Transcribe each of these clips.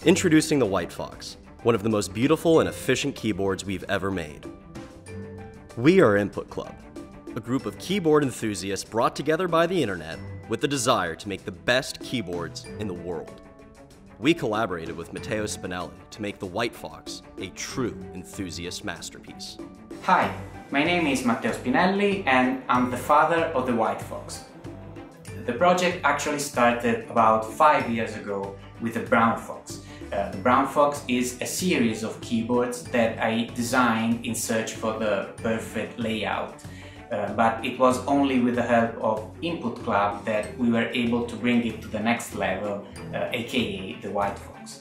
Introducing the WhiteFox, one of the most beautiful and efficient keyboards we've ever made. We are Input Club, a group of keyboard enthusiasts brought together by the internet with the desire to make the best keyboards in the world. We collaborated with Matteo Spinelli to make the WhiteFox a true enthusiast masterpiece. Hi, my name is Matteo Spinelli and I'm the father of the WhiteFox. The project actually started about 5 years ago with the Brown Fox. The Brown Fox is a series of keyboards that I designed in search for the perfect layout. But it was only with the help of Input Club that we were able to bring it to the next level, aka the WhiteFox.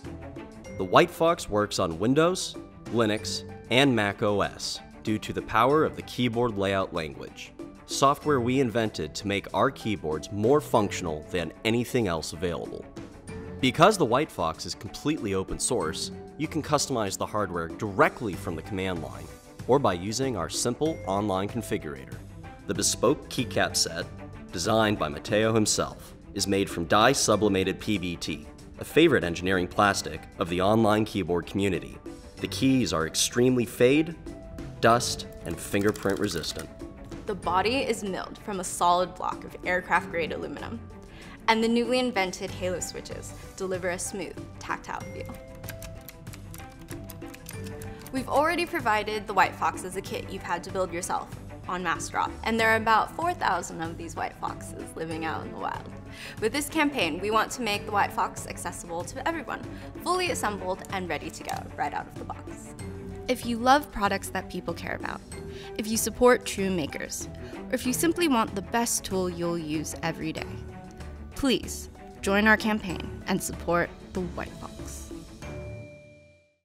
The WhiteFox works on Windows, Linux, and Mac OS due to the power of the keyboard layout language, software we invented to make our keyboards more functional than anything else available. Because the WhiteFox is completely open source, you can customize the hardware directly from the command line or by using our simple online configurator. The bespoke keycap set, designed by Matteo himself, is made from dye-sublimated PBT, a favorite engineering plastic of the online keyboard community. The keys are extremely fade, dust, and fingerprint resistant. The body is milled from a solid block of aircraft-grade aluminum, and the newly invented halo switches deliver a smooth, tactile feel. We've already provided the WhiteFox as a kit you've had to build yourself on mass drop, and there are about 4,000 of these WhiteFoxes living out in the wild. With this campaign, we want to make the WhiteFox accessible to everyone, fully assembled and ready to go right out of the box. If you love products that people care about, if you support true makers, or if you simply want the best tool you'll use every day, please join our campaign and support the WhiteFox.